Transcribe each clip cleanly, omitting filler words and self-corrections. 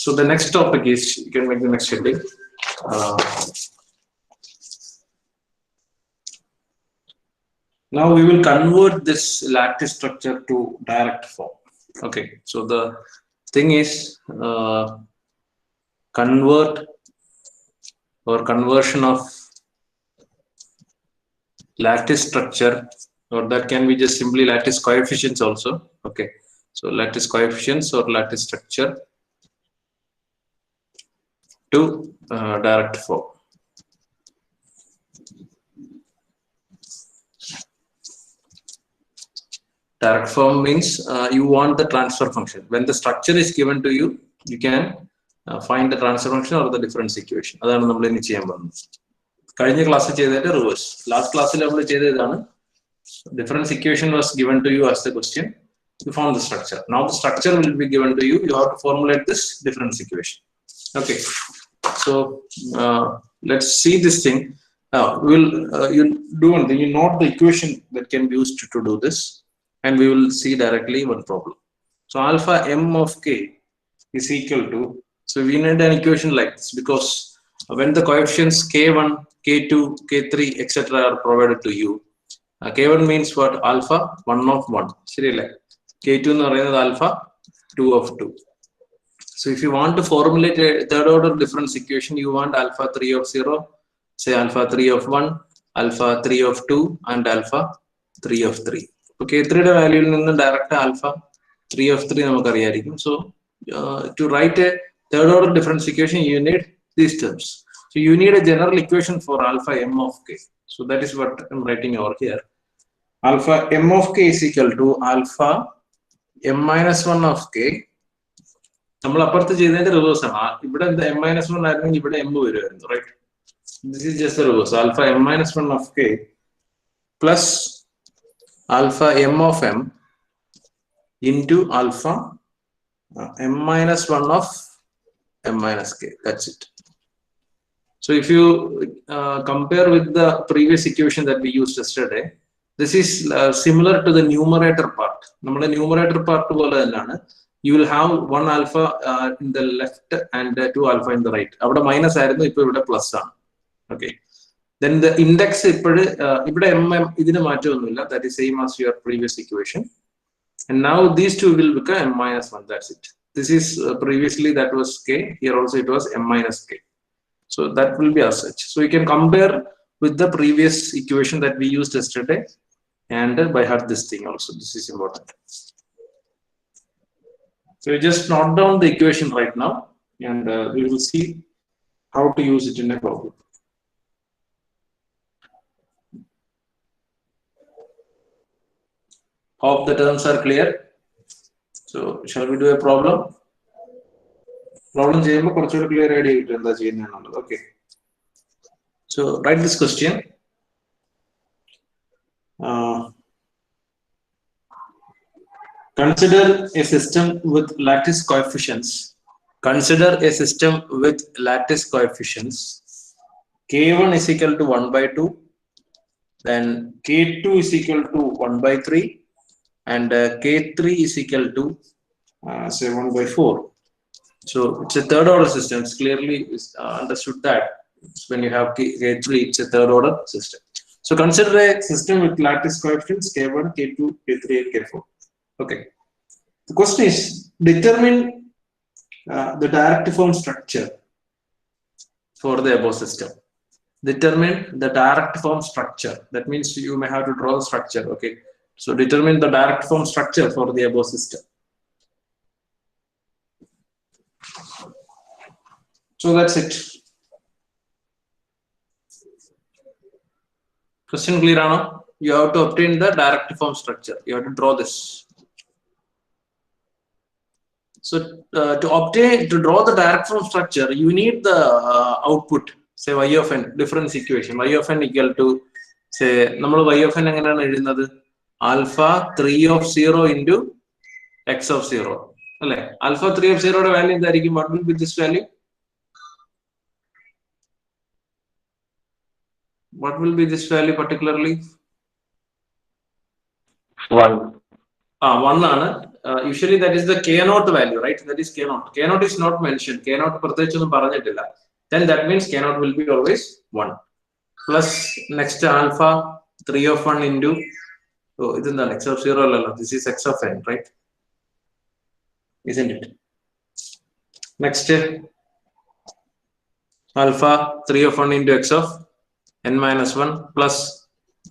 So the next topic is, you can make the next heading. Now we will convert this lattice structure to direct form. Okay, so the thing is conversion of lattice structure, or that can be just simply lattice coefficients also. Okay, so lattice coefficients or lattice structure to direct form. Direct form means you want the transfer function. When the structure is given to you, you can find the transfer function or the difference equation. അതാണ് നമ്മൾ ഇനി ചെയ്യാൻ പോകുന്നത്. കഴിഞ്ഞ ക്ലാസ്സിൽ ചെയ്തതിന്റെ reverse. Last ക്ലാസ്സിൽ നമ്മൾ ചെയ്തതാണ് difference equation was given to you as the question. You found the structure. Now the structure will be given to you. You have to formulate this difference equation. Okay. So let's see this thing. Now you do one thing. You note the equation that can be used to do this. And we will see directly one problem. So alpha m of k is equal to, so we need an equation like this, because when the coefficients k1, k2, k3, etc. are provided to you, k1 means what? Alpha 1 of 1. K2 is alpha 2 of 2. So if you want to formulate a third order difference equation, you want alpha 3 of 0, say alpha 3 of 1, alpha 3 of 2, and alpha 3 of 3. Okay, K3 value in the direct alpha 3 of 3. So to write a third order difference equation, you need these terms. So you need a general equation for alpha m of k. So that is what I'm writing over here. Alpha m of k is equal to alpha m minus 1 of k. നമ്മൾ അപ്പുറത്ത് ചെയ്തതിന്റെ reverse ആണ്. ഇവിടെ m minus 1 ആയിരുന്നെങ്കിൽ ഇവിടെ m വരുമായിരുന്നു, right? This is just the reverse. Alpha m minus 1 of k plus alpha m of m into alpha m minus 1 of m minus k. That's it. So if you compare with the previous equation that we used yesterday, this is similar to the numerator part. നമ്മുടെ numerator part പോലെ തന്നെയാണ്. You will have 1 alpha in the left and 2 alpha in the right. അവിടെ minus ആയിരുന്നു, ഇപ്പോൾ ഇവിടെ plus ആണ്. Okay. Then the index ഇവിടെ mm ഇതിന് മാറ്റമൊന്നുമില്ല. That is same as your previous equation. And now these two will become m minus 1. That's it. This is previously that was k. Here also it was m minus k. So that will be as such. So you can compare with the previous equation that we used yesterday and by heart this thing also. This is important. So you just note down the equation right now, and we will see how to use it in a problem. Hope the terms are clear. So shall we do a problem? Problem ചെയ്യുമ്പോൾ കുറച്ചുകൂടി clear idea കിട്ടും എന്താ ചെയ്യുന്നതെന്നുള്ളത്. Okay. So write this question. Consider a system with lattice coefficients. Consider a system with lattice coefficients. K1 is equal to 1 by 2. Then K2 is equal to 1 by 3. And K3 is equal to say 1 by 4. So it's a third order system. It's clearly understood that when you have K3, it's a third order system. So consider a system with lattice coefficients K1, K2, K3, and K4. Okay. The question is, determine the direct form structure for the above system. Determine the direct form structure. That means you may have to draw the structure. Okay. So determine the direct form structure for the above system. So that's it. Question clear, Anna? You have to obtain the direct form structure. You have to draw this. So to draw the direct form structure, you need the output. Say y of n, difference equation. Y of n equal to, say, നമ്മൾ y of n എങ്ങനെയാണ് എഴുതുന്നത്? Alpha 3 of 0 into x of 0. അല്ലേ? Alpha 3 of 0 value എന്തായിരിക്കും? What will be this value? What will be this value particularly? 1. 1 ആണ്. usually that is the k naught value, right? That is k naught. K naught is not mentioned. K naught then that means k naught will be always 1. Plus next alpha 3 of 1 into, oh, this is the x of 0, this is x of n, right? Isn't it? Next alpha 3 of 1 into x of n minus 1 plus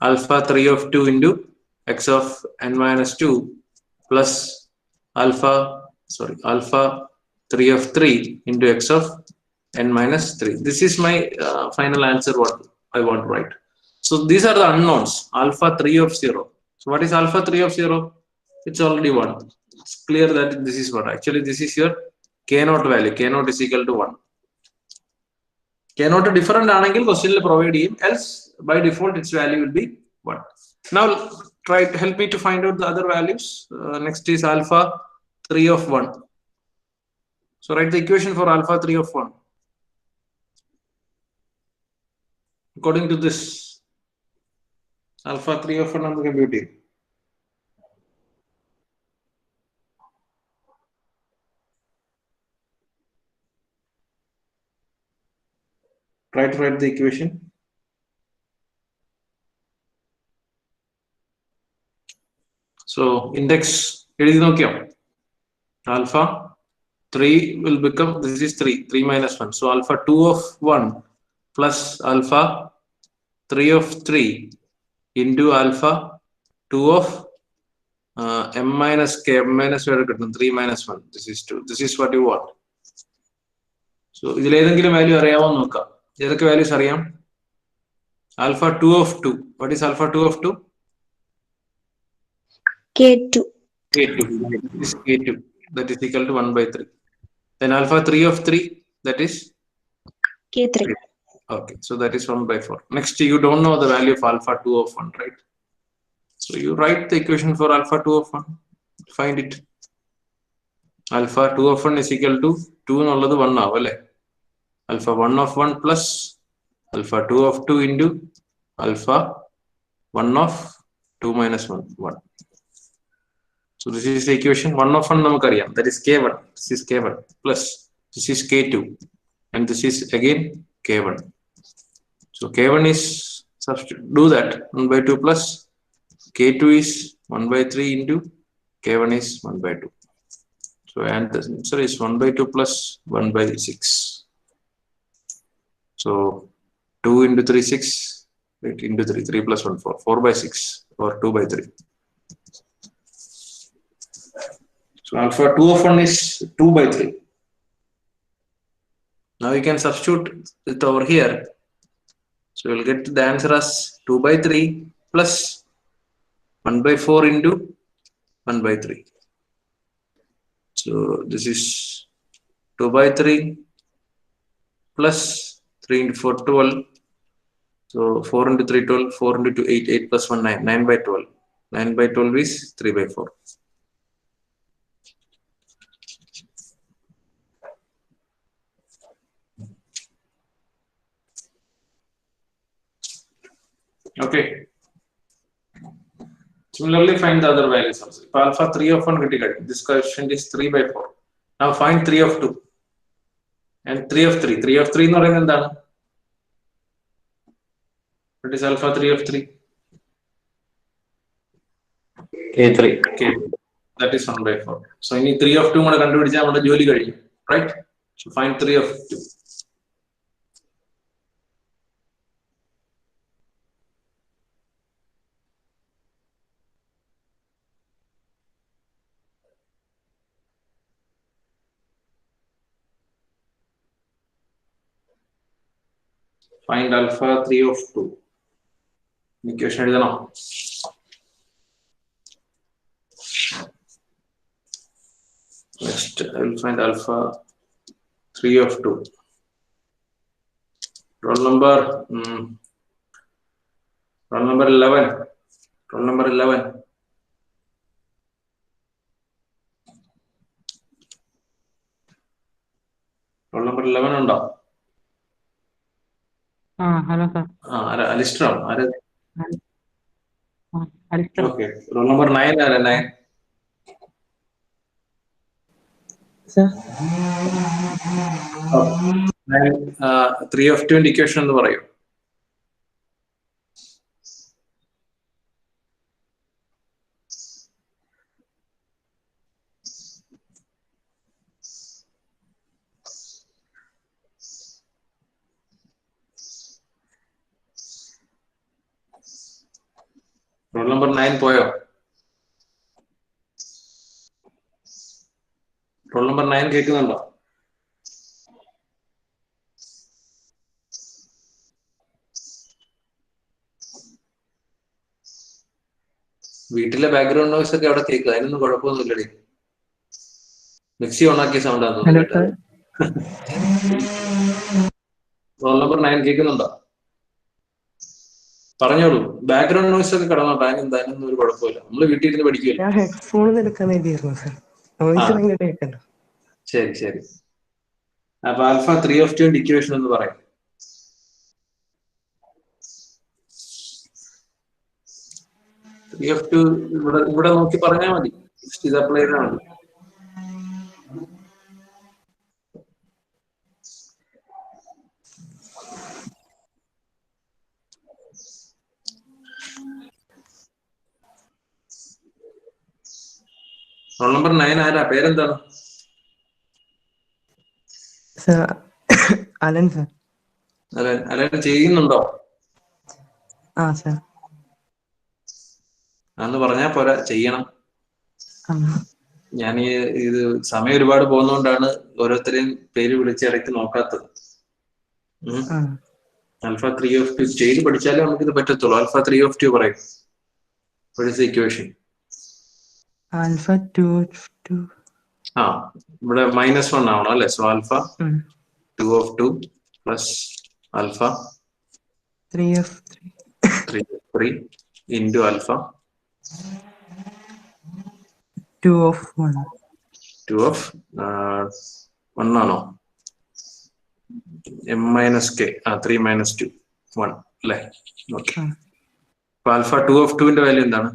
alpha 3 of 2 into x of n minus 2 plus alpha 3 of 3 into x of n minus 3. This is my final answer what I want to write. So these are the unknowns. Alpha 3 of 0. So what is alpha 3 of 0? It's already 1. It's clear that this is what actually this is your k naught value. K naught is equal to 1. K naught different angle question will provide him, else by default its value will be 1. Now try to help me to find out the other values. Next is alpha 3 of 1. So write the equation for alpha 3 of 1. According to this, alpha 3 of 1 on the computing. Try to write the equation. So index, it is okay. Alpha 3 will become, this is 3 minus 1. So alpha 2 of 1 plus alpha 3 of 3 into alpha 2 of m minus k, m minus 3 minus 1. This is 2. This is what you want. So ഇതിൽ ഏതെങ്കിലും value അറിയാവോ നോക്കാം. ഏതൊക്കെ values അറിയാം? Alpha 2 of 2. What is alpha 2 of 2? K2. K2. This is K2. That is equal to 1 by 3. Then alpha 3 of 3. That is? K3. Okay. So that is 1 by 4. Next, you don't know the value of alpha 2 of 1, right? So you write the equation for alpha 2 of 1. Find it. Alpha 2 of 1 is equal to 2 എന്നുള്ളത് 1 ആവും അല്ലേ? Alpha 1 of 1 plus alpha 2 of 2 into alpha 1 of 2 minus 1. 1. So this is the equation. 1 of 1 namakariam. That is K1. This is K1 plus this is K2. And this is again K1. So K1 is, do that. 1 by 2 plus K2 is 1 by 3 into K1 is 1 by 2. So and the answer is 1 by 2 plus 1 by 6. So 2 into 3, 6. 8 into 3, 3 plus 1, 4. 4 by 6 or 2 by 3. So alpha 2 of 1 is 2 by 3. Now you can substitute it over here. So you will get the answer as 2 by 3 plus 1 by 4 into 1 by 3. So this is 2 by 3 plus 3 into 4, 12. So 4 into 3, 12. 4 into 2, 8. 8 plus 1, 9. 9 by 12. 9 by 12 is 3 by 4. Okay. Similarly, find the other values also. If alpha 3 of 1 critical, this coefficient is 3 by 4. Now find 3 of 2 and 3 of 3. 3 of 3 എന്ന് പറയുന്നത് എന്താണ്? What is alpha 3 of 3? K3. Okay. That is 1 by 4. So in 3 of 2 കൂടെ കണ്ടുപിടിച്ചാൽ നമ്മുടെ ജോലി കഴിയും, right? So find 3 of 2. Find alpha 3 of 2. Equation എഴുതണം. Next, I will find alpha 3 of 2. Roll number 11. Roll number 11. Roll number 11 ഉണ്ടോ? Hello, sir. Alistair. Alistair. Okay. Roll number 9 are 9. Sir. 3 of 2 equation എന്ന് പറയൂ. Roll number 9 പോയോ? Roll number 9 കേൾക്കുന്നുണ്ടോ? വീട്ടിലെ background noise ഒക്കെ അവിടെ കേൾക്കുക, അതിനൊന്നും കുഴപ്പമൊന്നുമില്ലടി. മിക്സി ഓണാക്കിയ സൗണ്ട് ആണെന്ന് തോന്നുന്നു. റോൾ നമ്പർ 9 കേൾക്കുന്നുണ്ടോ? പറഞ്ഞോളൂ. ബാക്ക്ഗ്രൗണ്ട് നോയ്സ് ഒക്കെ കടന്നോട്ടെ, അതിനൊന്നും ഒരു കുഴപ്പമില്ല. നമ്മള് വീട്ടിൽ ഇരുന്ന് പഠിക്കുമല്ലോ. ശരി ശരി. അപ്പൊ ആൽഫ 3 of 2 ഇക്വേഷൻ എന്ന് പറയും. ഇവിടെ നോക്കി പറഞ്ഞാൽ മതി. ഇത് അപ്ലൈ ചെയ്താൽ മതി. റോൾ നമ്പർ 9 ആരാ? പേരെന്താണ്? Allen sir. അലൻ ചെയ്യുന്നുണ്ടോ? അന്ന് പറഞ്ഞാ പോരാ, ചെയ്യണം. ഞാൻ ഇത് സമയം ഒരുപാട് പോകുന്നോണ്ടാണ് ഓരോരുത്തരെയും പേര് വിളിച്ച് ഇടയ്ക്ക് നോക്കാത്തത്. ആൽഫ 3 of 2 ചെയ്ത് പഠിച്ചാലേ നമുക്ക് ഇത് പറ്റത്തുള്ളൂ. ആൽഫ 3 of 2 പറയും. Equation alpha 2 of 2. ഇവിടെ -1 ആവണം അല്ലെ? So alpha 2 of 2 plus alpha 3 of 3 into alpha 2 of 1. 2 of 1 ആണോ? m minus k 3 minus 2 1 അല്ലേ? ഓക്കെ. അപ്പൊ ആൽഫ 2 of 2 വാല്യൂ എന്താണ്?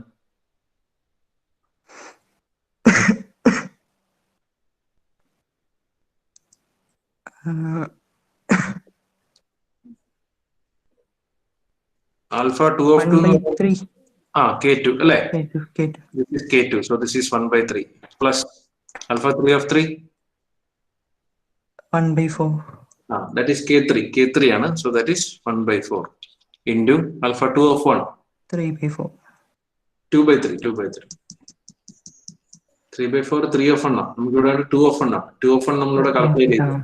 ആൽഫ 2 of 2 k2 അല്ലേ? This is k2, so this is 1/3 plus alpha 3 of 3 1/4. That is k3 ആണ്, so that is 1/4 into alpha 2 of 1 3/4 2/3 3/4 3 of 1 നമുക്ക് ഇവിടെ 2 of 1 ആണ്. 2 of 1 നമ്മളിവിടെ calculate ചെയ്തു.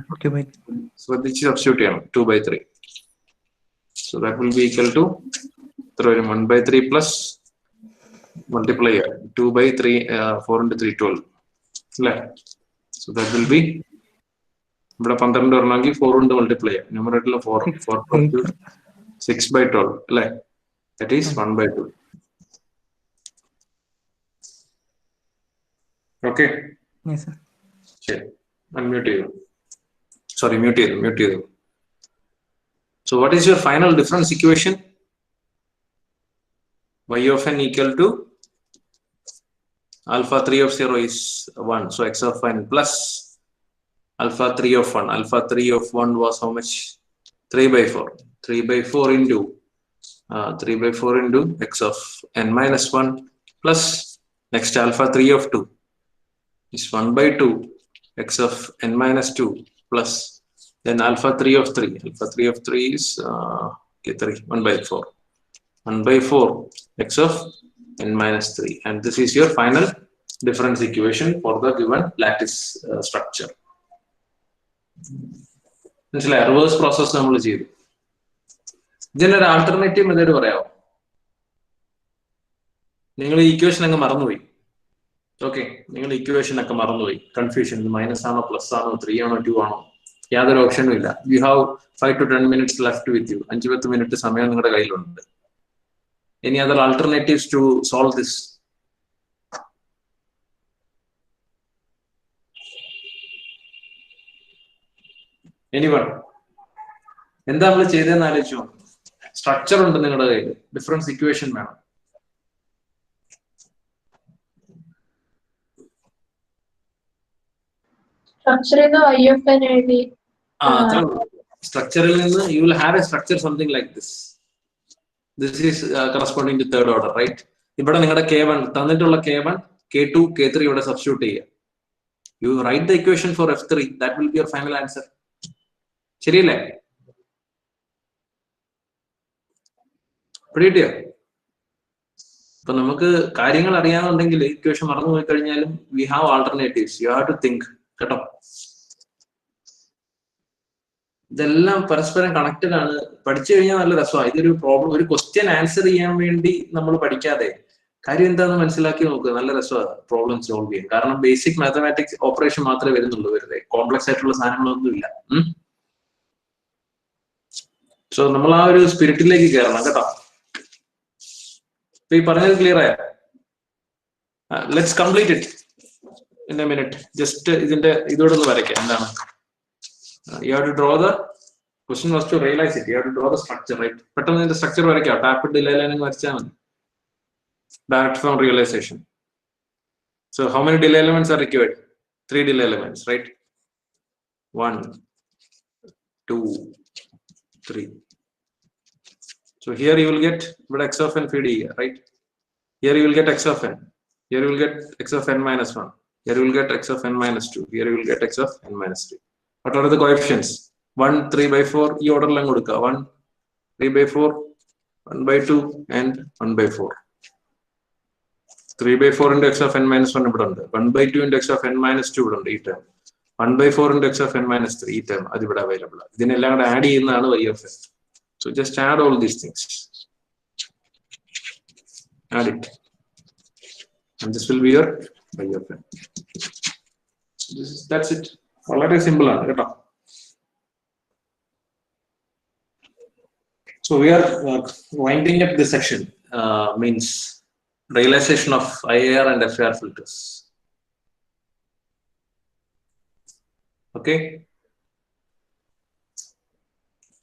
ശ്രദ്ധിച്ച് സബ്സ്റ്റിറ്റ്യൂട്ട് ചെയ്യണം. 2/3, so that will be equal to 1/3 plus multiply 2/3 4 into 3 12 അല്ലേ? So that will be ഇവിടെ 12 വരണമെങ്കിൽ 4 കൊണ്ട് മൾട്ടിപ്ലൈ ചെയ്യാം. ന്യൂമറേറ്ററിൽ 4 6/12 അല്ലേ? That is 1/2. Okay. Yes sir. ശരി, അൺമ്യൂട്ട് ചെയ്തു. സോറി, മ്യൂട്ട് ചെയ്തു. So what is your final difference equation? Y of n equal to alpha 3 of 0 is 1, so x of n plus alpha 3 of 1. Alpha 3 of 1 was how much? 3/4. 3/4 into 3/4 into x of n minus 1 plus next alpha 3 of 2 is 1/2 x of n minus 2 plus then alpha 3 of 3. Alpha 3 of 3 is 1/4 x of n minus 3, and this is your final difference equation for the given lattice structure. മനസ്സിലായി? Reverse process നമ്മൾ ചെയ്തു. ഇതിനൊരു alternative method പറയാമോ? നിങ്ങൾ ഈ equation അങ്ങ് മറന്നുപോയി. Okay, നിങ്ങൾ ഇക്വേഷൻ ഒക്കെ മറന്നുപോയി. കൺഫ്യൂഷൻ, മൈനസ് ആണോ പ്ലസ് ആണോ 3 ആണോ 2 ആണോ, യാതൊരു ഓപ്ഷനും ഇല്ല. You have 5 to 10 minutes left with you. 5-10 minute സമയം നിങ്ങളുടെ കയ്യിലുണ്ട്. Any other alternatives to solve this? Anyone? എന്താ നമ്മൾ ചെയ്തതെന്ന് ആലോചിച്ചോ? സ്ട്രക്ചർ ഉണ്ട് നിങ്ങളുടെ കയ്യിൽ, ഡിഫറൻസ് ഇക്വേഷൻ വേണം. സ്ട്രക്ചറിൽ നിന്ന് IFN എഴുതി. സ്ട്രക്ചറിൽ നിന്ന് you will have a structure something like this. This is corresponding to third order, right? ഇവിടെ നിങ്ങളുടെ K1 തന്നിട്ടുള്ള K1, K2, K3 ഇവിടെ സബ്സ്റ്റിറ്റ്യൂട്ട് ചെയ്യുക. You write the equation for F3. That will be your final answer. ശരിയല്ലേ? പിടികിട്ടിയോ? അപ്പൊ നമുക്ക് കാര്യങ്ങൾ അറിയാന്നുണ്ടെങ്കിൽ equation മറന്നു പോയി കഴിഞ്ഞാലും we have alternatives. You have to think. കേട്ടോ? ഇതെല്ലാം പരസ്പരം കണക്റ്റഡ് ആണ്. പഠിച്ചു കഴിഞ്ഞാൽ നല്ല രസമാണ്. ഇതൊരു പ്രോബ്ലം, ഒരു ക്വസ്റ്റ്യൻ ആൻസർ ചെയ്യാൻ വേണ്ടി നമ്മൾ പഠിക്കാതെ കാര്യം എന്താണെന്ന് മനസ്സിലാക്കി നോക്കുക. നല്ല രസമാണ് പ്രോബ്ലം സോൾവ് ചെയ്യാൻ. കാരണം ബേസിക് മാത്തമാറ്റിക്സ് ഓപ്പറേഷൻ മാത്രമേ വരുന്നുള്ളൂ, വെറുതെ കോംപ്ലക്സ് ആയിട്ടുള്ള സാധനങ്ങളൊന്നും ഇല്ല. സോ നമ്മൾ ആ ഒരു സ്പിരിറ്റിലേക്ക് കയറണം കേട്ടോ. ഈ പറഞ്ഞത് ക്ലിയർ ആയ? Let's complete it in A minute. Just ഇതിന്റെ ഇതോടെ ഒന്ന് വരയ്ക്കാം. എന്താണ്? You have to draw the question was to realize it. You have to draw the structure, right? പെട്ടെന്ന് ഇതിന്റെ സ്ട്രക്ചർ വരയ്ക്കാം. ടാപ്പ് ഡിലേ ലൈൻ വരച്ചാൽ മതി. Direct from realization. So how many delay elements are required? 3 delay elements, right? 1, 2, 3. So here you will get x of n feed here, right? Here you will get x of n. Here you will get x of n minus 1. Here you will get x of n minus 2. Here you will get x of n minus 3. What are the coefficients? 1, 3/4. ഈ ഓർഡറിലും കൊടുക്കുക. 1, 3/4, 1/2 and 1/4. 3/4 into x of n minus 1 ഇവിടെ ഉണ്ട്. 1/2 into x of n minus 2 ഇവിടെ ഉണ്ട്. ഈ term 1/4 into x of n minus 3 ഈ term അത് ഇവിടെ അവൈലബിൾ ആണ്. ഇതിനെല്ലാം കൂടെ ആഡ് ചെയ്യുന്നതാണ് y of n. So just add all these things. Add it. And this will be your y of n. That's it. വളരെ സിമ്പിൾ ആണ് കേട്ടോ. So we are winding up this section. Means realization of IAR and FAR filters. Okay.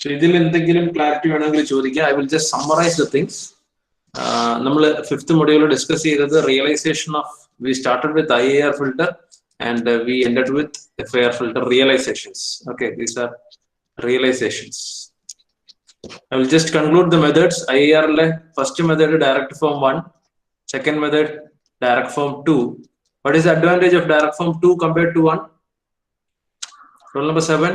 So ഇതിൽ എന്തെങ്കിലും clarity വേണമെങ്കിൽ ചോദിക്കാം. I will just summarize the things. നമ്മൾ 5th module discuss ചെയ്തത് realization of, we started with IAR filter and we ended with FAR filter realizations. Okay, these are realizations. I will just conclude the methods. IAR le first method direct form 1, second method direct form 2. What is the advantage of direct form 2 compared to 1? Roll number 7.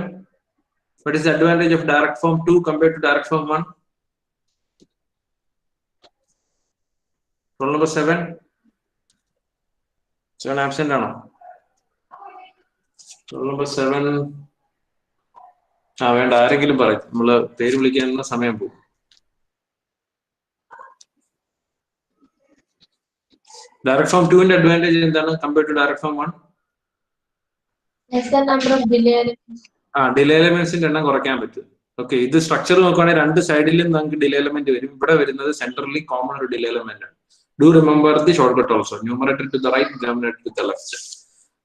What is the advantage of direct form 2 compared to direct form 1? Roll number 7. 7 absent or no? Roll number 7. വേണ്ട, ആരെങ്കിലും പറയും. നമ്മള് പേര് വിളിക്കാനുള്ള സമയം പോകും. Direct form 2 ന്റെ advantage എന്താണ് compared to direct form 1? Delay എലമെന്റ്സിന്റെ എണ്ണം കുറയ്ക്കാൻ പറ്റും. ഓക്കെ, ഇത് സ്ട്രക്ചർ നോക്കുവാണെങ്കിൽ രണ്ട് സൈഡിലും നമുക്ക് ഡിലേ എലമെന്റ് വരും. ഇവിടെ വരുന്നത് സെൻട്രലി കോമൺ ഒരു ഡിലേ എലമെന്റ് ആണ്. Do remember the shortcut also. Numerator to the right, denominator to the left.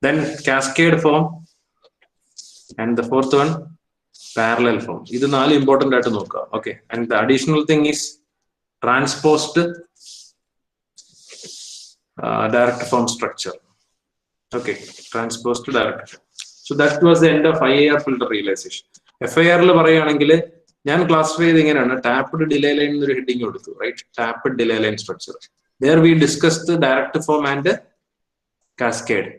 Then cascade form and the fourth one parallel form. ഇത് 4 ഇമ്പോർട്ടന്റ് ആയിട്ട് നോക്കുക. Okay, and the additional thing is transposed direct form structure. Okay, transposed to direct form. So that was the end of IAR filter realization. FAR ൽ പറയുകയാണെങ്കിൽ ഞാൻ classify ചെയ്ത് ഇങ്ങനെയാണ്. Tapped delay line എന്നൊരു heading കൊടുത്തു, right? Tapped delay line structure. There we discussed the direct form and cascade.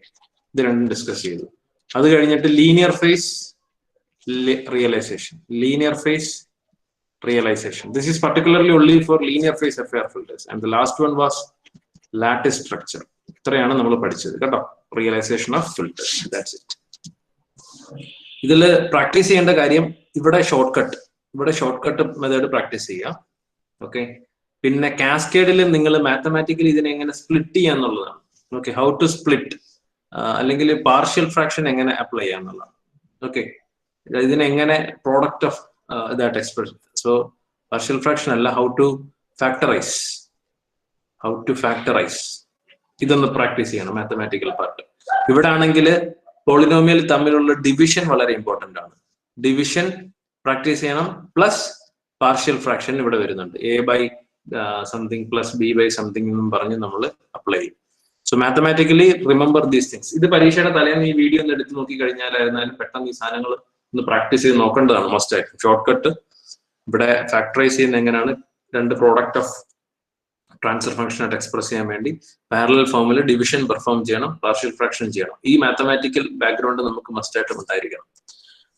ഇത് രണ്ടും discuss ചെയ്തു. അത് കഴിഞ്ഞിട്ട് linear face realization. Linear phase realization. This is particularly only for linear phase FAR filters. And the last one was lattice structure. ഇത്രയാണ് നമ്മൾ പഠിച്ചത് കേട്ടോ. Realisation of filters. That's it. ഇതിൽ പ്രാക്ടീസ് ചെയ്യേണ്ട കാര്യം ഇവിടെ ഷോർട്ട് കട്ട് മെത്തേഡ് പ്രാക്ടീസ് ചെയ്യാം. Okay, പിന്നെ കാസ്കേഡിൽ നിങ്ങൾ മാത്തമാറ്റിക്കലി ഇതിനെ എങ്ങനെ സ്പ്ലിറ്റ് ചെയ്യാന്നുള്ളതാണ്. ഓക്കെ, ഹൗ ടു സ്പ്ലിറ്റ്, അല്ലെങ്കിൽ പാർഷ്യൽ ഫ്രാക്ഷൻ എങ്ങനെ അപ്ലൈ ചെയ്യാന്നുള്ളതാണ്. ഓക്കെ, ഇതിനെങ്ങനെ product of that expression. So partial fraction അല്ല, ഹൗ ടു ഫാക്ടറൈസ് ഇതൊന്ന് പ്രാക്ടീസ് ചെയ്യണം, മാത്തമാറ്റിക്കൽ പാർട്ട്. ഇവിടെ ആണെങ്കിൽ പോളിനോമിയൽ തമ്മിലുള്ള ഡിവിഷൻ വളരെ ഇമ്പോർട്ടന്റ് ആണ്. ഡിവിഷൻ പ്രാക്ടീസ് ചെയ്യണം. പ്ലസ് പാർഷ്യൽ ഫ്രാക്ഷൻ ഇവിടെ വരുന്നുണ്ട്. a by something plus b by something എന്നും പറഞ്ഞ് നമ്മൾ അപ്ലൈ ചെയ്യും. So mathematically remember these things. ഇത് പരീക്ഷയുടെ തലേന്ന് ഈ വീഡിയോ ഒന്ന് എടുത്ത് നോക്കി കഴിഞ്ഞാലായിരുന്നാലും പെട്ടെന്ന് ഈ സാധനങ്ങൾ ഒന്ന് പ്രാക്ടീസ് ചെയ്ത് നോക്കേണ്ടതാണ് മസ്റ്റ് ആയിട്ട്. ഷോർട്ട് കട്ട് ഇവിടെ ഫാക്ടറൈസ് ചെയ്യുന്ന എങ്ങനെയാണ്, രണ്ട് പ്രോഡക്റ്റ് ഓഫ് ട്രാൻസ്ഫർ ഫംഗ്ഷൻ ആയിട്ട് എക്സ്പ്രസ് ചെയ്യാൻ വേണ്ടി പാരലൽ ഫോമിൽ ഡിവിഷൻ പെർഫോം ചെയ്യണം, പാർഷ്യൽ ഫ്രാക്ഷൻ ചെയ്യണം. ഈ മാത്തമാറ്റിക്കൽ ബാക്ക്ഗ്രൗണ്ട് നമുക്ക് മസ്റ്റ് ആയിട്ട് ഉണ്ടായിരിക്കണം.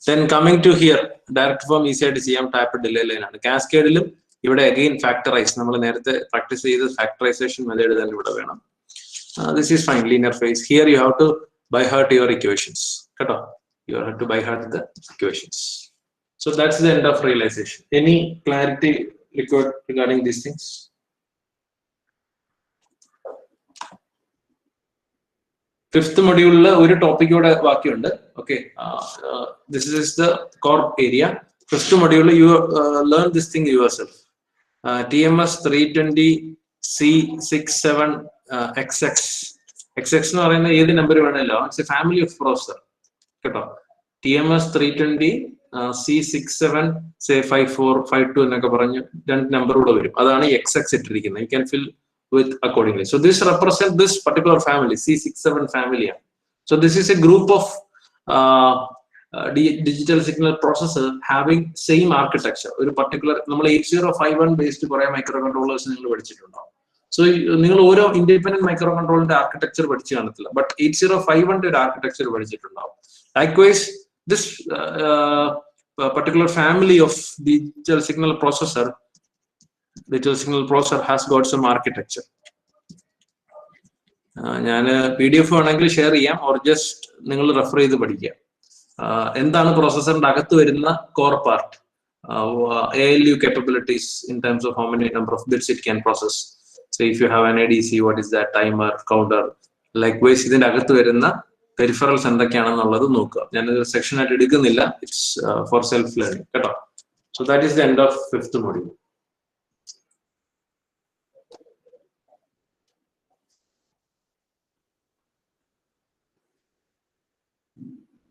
Then coming to here, direct form easy ആയിട്ട് ചെയ്യാം, ടാപ്പ് ഡിലേ ലൈൻ ആണ്. കാസ്കേഡിലും ഇവിടെ അഗെയിൻ ഫാക്ടറൈസ്, നമ്മൾ നേരത്തെ പ്രാക്ടീസ് ചെയ്ത ഫാക്ടറൈസേഷൻ മെത്തേഡ് തന്നെ ഇവിടെ വേണം. This is fine, linear phase. Here you have to by heart your equations. Keto, you have to by heart the equations. So that's the end of realization. Any clarity required regarding these things? Fifth module la oru topic oda baakiyundu. Okay, this is the core area. Fifth module you learn this thing yourself. TMS 320 C67 XX എന്ന് പറയുന്ന ഏത് number വേണമല്ലോ, it's A family of processor കേട്ടോ. TMS 320 C67 5452 എന്നൊക്കെ പറഞ്ഞ് രണ്ട് number കൂടെ വരും. അതാണ് XX ഇട്ടിരിക്കുന്നത്. You can fill with accordingly. So this represent this particular family, C67 ഫാമിലിയാണ്. So this is a group of digital signal processor having same architecture. ഒരു പർട്ടിക്കുലർ നമ്മൾ 8051 ബേസ്ഡ് കുറെ മൈക്രോ കൺട്രോളേഴ്സ് നിങ്ങൾ പഠിച്ചിട്ടുണ്ടാവും. സോ നിങ്ങൾ ഓരോ ഇൻഡിപെൻഡന്റ് മൈക്രോ കൺട്രോളിന്റെ ആർക്കിടെക്ചർ പഠിച്ചു കാണത്തില്ല, but 8051 ഒരു ആർക്കിടെക്ചർ പഠിച്ചിട്ടുണ്ടാവും. Likewise this particular family of digital signal processor has got some architecture. ഞാൻ PDF വേണമെങ്കിൽ ഷെയർ ചെയ്യാം, ഓർ ജസ്റ്റ് നിങ്ങൾ റെഫർ ചെയ്ത് പഠിക്കുക. എന്താണ് പ്രോസസറിന്റെ അകത്ത് വരുന്ന core part, ALU capabilities in terms of how many number of bits it can process. So if you have an ADC, what is that, timer, counter, likewise ഇതിന്റെ അകത്ത് വരുന്ന പെരിഫറൽസ് എന്തൊക്കെയാണെന്നുള്ളത് നോക്കുക. ഞാനൊരു സെക്ഷൻ ആയിട്ട് എടുക്കുന്നില്ല, ഇറ്റ്സ് ഫോർ സെൽഫ് ലേണിംഗ് കേട്ടോ. So that is the end of 5th module.